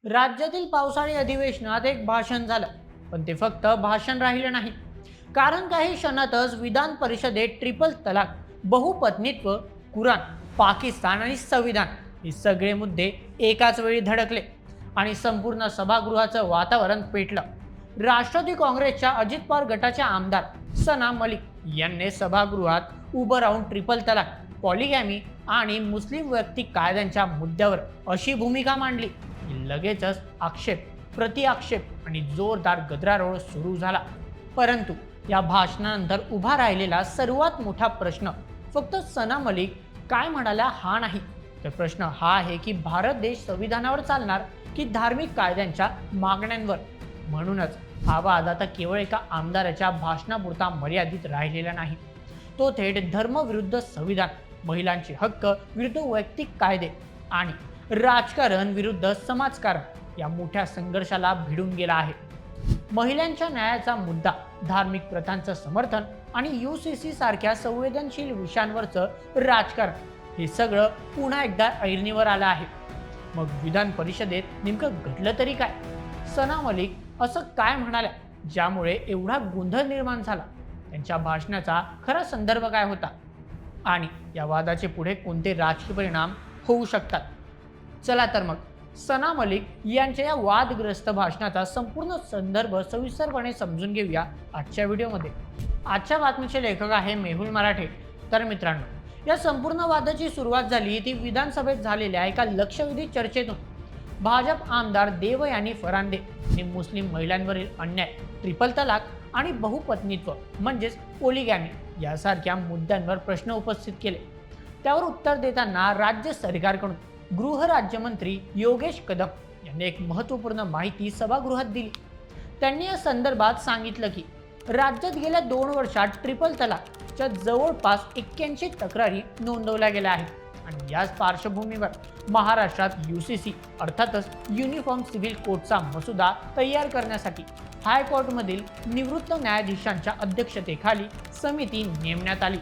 राज्यातील पावसाळी अधिवेशनात एक भाषण झालं, पण ते फक्त भाषण राहिलं नाही. कारण काही क्षणातच विधान परिषदेत ट्रिपल तलाक, बहुपत्नीत्व, कुराण, पाकिस्तान आणि संविधान हे सगळे मुद्दे एकाच वेळी धडकले आणि संपूर्ण सभागृहाचं वातावरण पेटलं. राष्ट्रवादी काँग्रेसच्या अजित पवार गटाच्या आमदार सना मलिक यांनी सभागृहात उभं राहून ट्रिपल तलाक, पॉलिगॅमी आणि मुस्लिम वैयक्तिक कायद्यांच्या मुद्द्यावर अशी भूमिका मांडली की लगेचच आक्षेप, प्रतिआक्षेप आणि जोरदार गदारोळ सुरू झाला. परंतु या भाषणानंतर उभा राहिलेला सर्वात मोठा प्रश्न फक्त सना मलिक काय म्हणाल्या हा नाही, तर प्रश्न हा आहे की भारत देश संविधानावर चालणार की धार्मिक कायद्यांच्या मागण्यांवर. म्हणूनच हा वाद आता केवळ एका आमदाराच्या भाषणापुरता मर्यादित राहिलेला नाही. तो थेट धर्म विरुद्ध संविधान, महिलांचे हक्क विरुद्ध वैयक्तिक कायदे आणि राजकारण विरुद्ध समाजकारण या मोठ्या संघर्षाला भिडून गेला आहे. महिलांच्या न्यायाचा मुद्दा, धार्मिक प्रथांचं समर्थन आणि UCC सारख्या संवेदनशील विषयांवरचं राजकारण हे सगळं पुन्हा एकदा ऐरणीवर आलं आहे. मग विधान परिषदेत नेमकं घडलं तरी काय? सना मलिक असं काय म्हणाल्या ज्यामुळे एवढा गोंधळ निर्माण झाला? त्यांच्या भाषणाचा खरा संदर्भ काय होता आणि या वादाचे पुढे कोणते राजकीय परिणाम होऊ शकतात? चला तर मग सना मलिक यांच्या या वादग्रस्त भाषणाचा संपूर्ण संदर्भ सविस्तरपणे समजून घेऊया आजच्या व्हिडिओमध्ये. आजच्या बातमीचे लेखक आहे मेहुल मराठे. तर मित्रांनो, या संपूर्ण वादाची सुरुवात झाली ती विधानसभेत झालेल्या एका लक्षवेधी चर्चेतून. भाजप आमदार देवयानी फरांदे यांनी मुस्लिम महिलांवरील अन्याय, ट्रिपल तलाक आणि बहुपत्नीत्व म्हणजेच पॉलिगॅमी यासारख्या मुद्द्यांवर प्रश्न उपस्थित केले. त्यावर उत्तर देताना राज्य सरकारकडून गृहराज्यमंत्री योगेश कदम यांनी एक महत्त्वपूर्ण माहिती सभागृहात दिली. त्यांनी या संदर्भात सांगितलं की राज्यात गेल्या 2 वर्षात ट्रिपल तलाकच्या जवळपास 81 तक्रारी नोंदवल्या गेल्या आहेत आणि याच पार्श्वभूमीवर महाराष्ट्रात UCC अर्थातच युनिफॉर्म सिव्हिल कोडचा मसुदा तयार करण्यासाठी हायकोर्टमधील निवृत्त न्यायाधीशांच्या अध्यक्षतेखाली समिती नेमण्यात आली.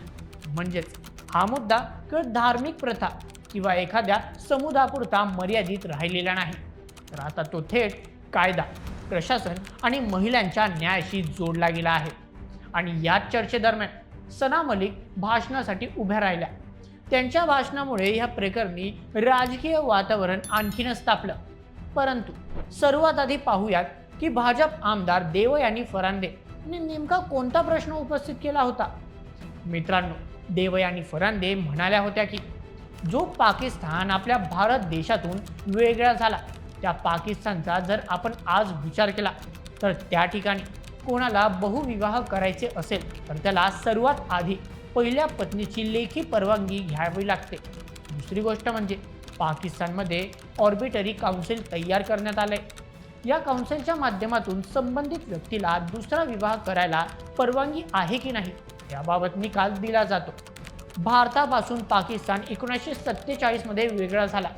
म्हणजेच हा मुद्दा केवळ धार्मिक प्रथा किंवा एखाद्या समुदायापुरता मर्यादित राहिलेला नाही, तर आता तो थेट कायदा, प्रशासन आणि महिलांच्या न्यायाशी जोडला गेला आहे. आणि याच चर्चेदरम्यान सना मलिक भाषणासाठी उभ्या राहिल्या. त्यांच्या भाषणामुळे या प्रकरणी राजकीय वातावरण आणखीनच तापलं. परंतु सर्वात आधी पाहूयात की भाजप आमदार देवयानी फरांदे यांनी नेमका कोणता प्रश्न उपस्थित केला होता. मित्रांनो, देवयानी फरांदे म्हणाल्या होत्या की जो पाकिस्तान आपल्या भारत देशातून वेगळा झाला, त्या पाकिस्तानचा जर आपण आज विचार केला तर त्या ठिकाणी कोणाला बहुविवाह करायचे असेल तर त्याला सर्वात आधी पहिल्या पत्नीची लेखी परवानगी घ्यावी लागते. दुसरी गोष्ट म्हणजे पाकिस्तानमध्ये ऑर्बिटरी काउन्सिल तयार करण्यात आले. या काउन्सिलच्या माध्यमातून संबंधित व्यक्तीला दुसरा विवाह करायला परवानगी आहे की नाही याबाबत निकाल दिला जातो. भारतापासून पाकिस्तान 1947 मध्ये वेगळा झाला,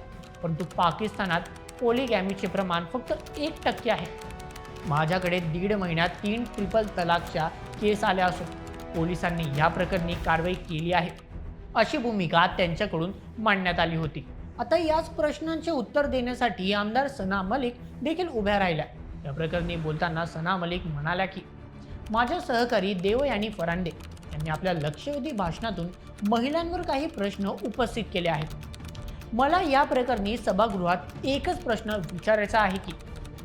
परंतु पाकिस्तानात पॉलिगॅमीचे प्रमाण फक्त 1% आहे. माझ्याकडे 1.5 महिन्यात 3 ट्रिपल तलाकच्या केस आल्या असून पोलिसांनी या प्रकरणी कारवाई केली आहे, अशी भूमिका त्यांच्याकडून मांडण्यात आली होती. आता याच प्रश्नांचे उत्तर देण्यासाठी आमदार सना मलिक देखील उभ्या राहिल्या. या प्रकरणी बोलताना सना मलिक म्हणाल्या की माझ्या सहकारी देवयानी फरांदे यांनी आपल्या लक्षवेधी भाषणातून महिलांवर काही प्रश्न उपस्थित केले आहेत. मला या प्रकरणी सभागृहात एकच प्रश्न विचारायचा आहे की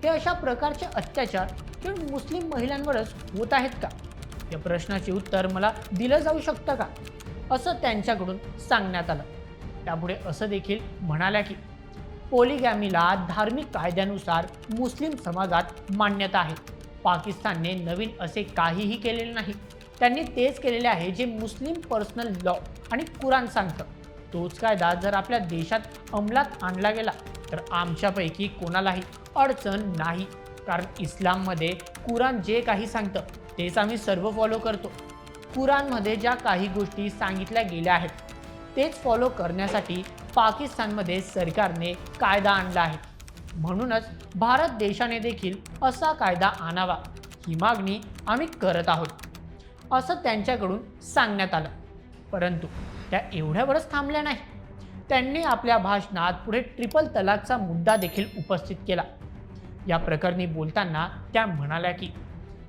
ते अशा प्रकारचे अत्याचार केवळ मुस्लिम महिलांवरच होत आहेत का? या प्रश्नाचे उत्तर मला दिलं जाऊ शकतं का, असं त्यांच्याकडून सांगण्यात आलं. त्यापुढे असं देखील म्हणाल्या की पॉलिगॅमीला धार्मिक कायद्यानुसार मुस्लिम समाजात मान्यता आहे. पाकिस्तानने नवीन असे काहीही केलेले नाही. त्यांनी तेच केलेले आहे जे मुस्लिम पर्सनल लॉ आणि कुराण सांगतं. तोच कायदा जर आपल्या देशात अंमलात आणला गेला तर आमच्यापैकी कोणालाही अडचण नाही, कारण इस्लाममध्ये कुराण जे काही सांगतं तेच आम्ही सर्व फॉलो करतो. कुराणमध्ये ज्या काही गोष्टी सांगितल्या गेल्या आहेत तेच फॉलो करण्यासाठी पाकिस्तानमध्ये सरकारने कायदा आणला आहे. म्हणूनच भारत देशाने देखील असा कायदा आणावा ही मागणी आम्ही करत आहोत, असं त्यांच्याकडून सांगण्यात आलं. परंतु त्या एवढ्यावरच थांबल्या नाही. त्यांनी आपल्या भाषणात पुढे ट्रिपल तलाकचा मुद्दा देखील उपस्थित केला. या प्रकरणी बोलताना त्या म्हणाल्या की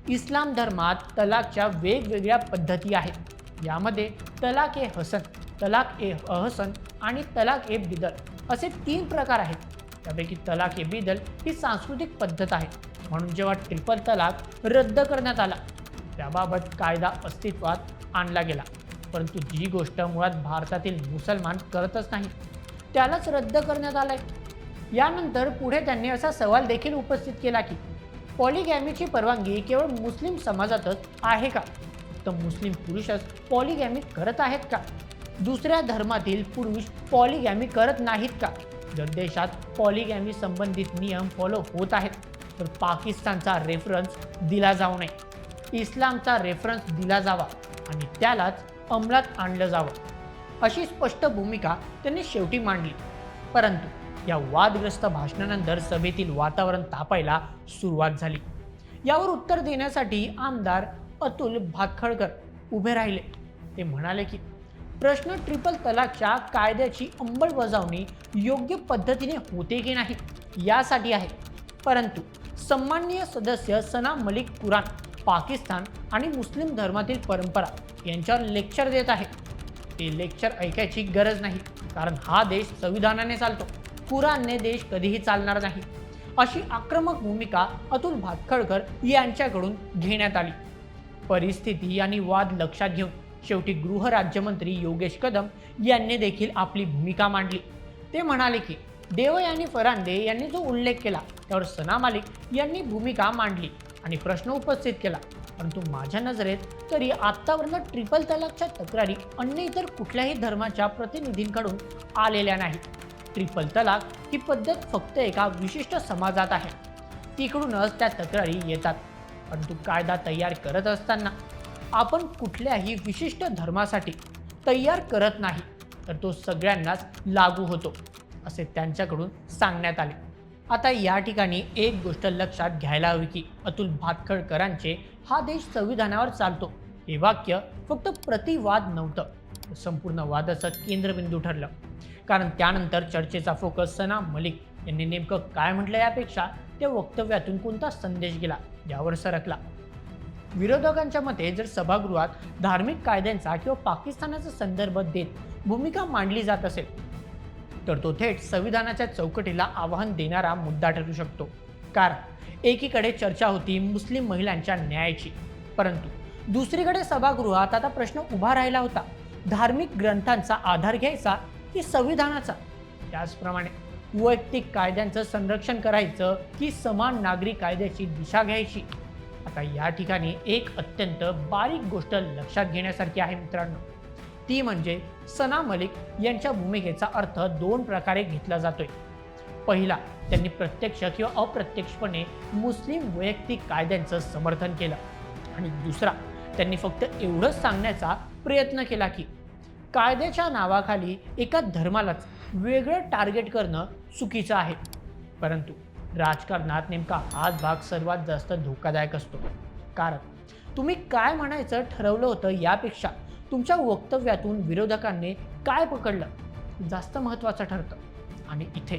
इस्लाम धर्मात तलाकच्या वेगवेगळ्या पद्धती आहेत। यामध्ये तलाक ए हसन, तलाक ए अहसन आणि तलाक ए बिदल असे 3 प्रकार आहेत। त्यापैकी तलाक ए बिदल ही सांस्कृतिक पद्धत आहे, म्हणून जेव्हा ट्रिपल तलाक रद्द करण्यात आला त्याबाबत कायदा अस्तित्वात आणला गेला, परंतु जी गोष्ट मुळात भारतातील मुसलमान करतच नाही त्यालाच रद्द करण्यात आलाय। यानंतर पुढे त्यांनी असा सवाल देखील उपस्थित केला की पॉलिगॅमीची परवानगी केवळ मुस्लिम समाजातच आहे का? तर मुस्लिम पुरुषच पॉलिगॅमी करत आहेत का? दुसऱ्या धर्मातील पुरुष पॉलिगॅमी करत नाहीत का? जर देशात पॉलिगॅमी संबंधित नियम फॉलो होत आहेत तर पाकिस्तानचा रेफरन्स दिला जाऊ नये, इस्लामचा रेफरन्स दिला जावा आणि त्यालाच अंमलात आणलं जावं, अशी स्पष्ट भूमिका त्यांनी शेवटी मांडली। परंतु या वादग्रस्त भाषणानंतर सभेतील वातावरण तापायला सुरुवात झाली। यावर उत्तर देण्यासाठी आमदार अतुल भातखळकर उभे राहिले। ते म्हणाले की प्रश्न ट्रिपल तलाकच्या कायद्याची अंमलबजावणी योग्य पद्धतीने होते की नाही यासाठी आहे, परंतु सन्माननीय सदस्य सना मलिक कुराण, पाकिस्तान आणि मुस्लिम धर्मातील परंपरा यांच्यावर लेक्चर देत आहे। ते लेक्चर ऐकायची गरज नाही, कारण हा देश संविधानाने चालतो, कुराणने देश कधीही चालणार नाही, अशी आक्रमक भूमिका अतुल भातखळकर यांच्याकडून घेण्यात आली। परिस्थिती आणि वाद लक्षात घेऊन शेवटी गृहराज्यमंत्री योगेश कदम यांनी देखील आपली भूमिका मांडली। ते म्हणाले की देवयानी फरांदे यांनी जो उल्लेख केला त्यावर सना मलिक यांनी भूमिका मांडली आणि प्रश्न उपस्थित केला, परंतु माझ्या नजरेत तरी आत्तापर्यंत ट्रिपल तलाकच्या तक्रारी अन्य इतर कुठल्याही धर्माच्या प्रतिनिधींकडून आलेल्या नाहीत। ट्रिपल तलाक ही पद्धत फक्त एका विशिष्ट समाजात आहे, तिकडूनच त्या तक्रारी येतात। परंतु कायदा तयार करत असताना आपण कुठल्याही विशिष्ट धर्मासाठी तयार करत नाही, तर तो सगळ्यांनाच लागू होतो, असे त्यांच्याकडून सांगण्यात आले। आता या ठिकाणी एक गोष्ट लक्षात घ्यायला हवी की अतुल भातखळकरांचे हा देश संविधानावर चालतो हे वाक्य फक्त प्रतिवाद नव्हतं, संपूर्ण वादाचं केंद्रबिंदू ठरलं। कारण त्यानंतर चर्चेचा फोकस सना मलिक यांनी नेमकं काय म्हटलं यापेक्षा त्या वक्तव्यातून कोणता संदेश गेला यावर सरकला। विरोधकांच्या मते जर सभागृहात धार्मिक कायद्यांचा किंवा पाकिस्तानाचा संदर्भ देत भूमिका मांडली जात असेल तर तो थेट संविधानाच्या चौकटीला आव्हान देणारा मुद्दा ठरू शकतो। कारण एकीकडे चर्चा होती मुस्लिम महिलांच्या न्यायाची, परंतु दुसरीकडे सभागृहात आता प्रश्न उभा राहिला होता धार्मिक ग्रंथांचा आधार घ्यायचा की संविधानाचा। त्याचप्रमाणे वैयक्तिक कायद्यांचं संरक्षण करायचं की समान नागरी कायद्याची दिशा घ्यायची। आता या ठिकाणी एक अत्यंत बारीक गोष्ट लक्षात घेण्यासारखी आहे मित्रांनो, ती म्हणजे सना मलिक यांच्या भूमिकेचा अर्थ 2 प्रकारे घेतला जातोय। पहिला, त्यांनी प्रत्यक्ष किंवा अप्रत्यक्षपणे मुस्लिम वैयक्तिक कायद्यांचं समर्थन केलं आणि दुसरा, त्यांनी फक्त एवढंच सांगण्याचा प्रयत्न केला की कायद्याच्या नावाखाली एका धर्मालाच वेगळं टार्गेट करणं चुकीचं आहे। परंतु राजकारणात नेमका हाच भाग सर्वात जास्त धोकादायक असतो, कारण तुम्ही काय म्हणायचं ठरवलं होतं यापेक्षा तुमच्या वक्तव्यातून विरोधकांनी काय पकडलं जास्त महत्त्वाचं ठरतं। आणि इथे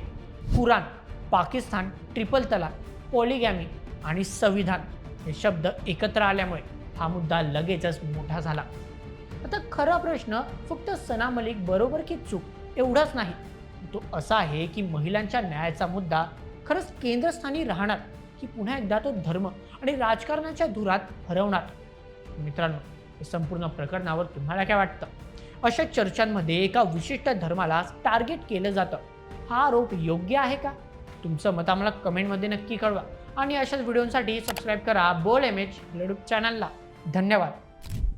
कुराण, पाकिस्तान, ट्रिपल तलाक, पॉलिगॅमी आणि संविधान हे शब्द एकत्र आल्यामुळे हा मुद्दा लगेचच मोठा झाला। आता खरा प्रश्न फक्त सना मलिक बरोबर की चूक एवढाच नाही, तो असा आहे की महिलांच्या न्यायाचा मुद्दा खरंच केंद्रस्थानी राहणार की पुन्हा एकदा तो धर्म आणि राजकारणाच्या धुरात हरवणार? मित्रांनो, संपूर्ण प्रकरणावर तुम्हाला काय वाटतं? अशा चर्चांमध्ये एका विशिष्ट धर्माला टार्गेट केलं जातं, हा आरोप योग्य आहे का? तुमचं मत आम्हाला कमेंटमध्ये नक्की कळवा आणि अशाच व्हिडिओसाठी सबस्क्राईब करा बोल एमएच यूट्यूब चॅनलला। धन्यवाद।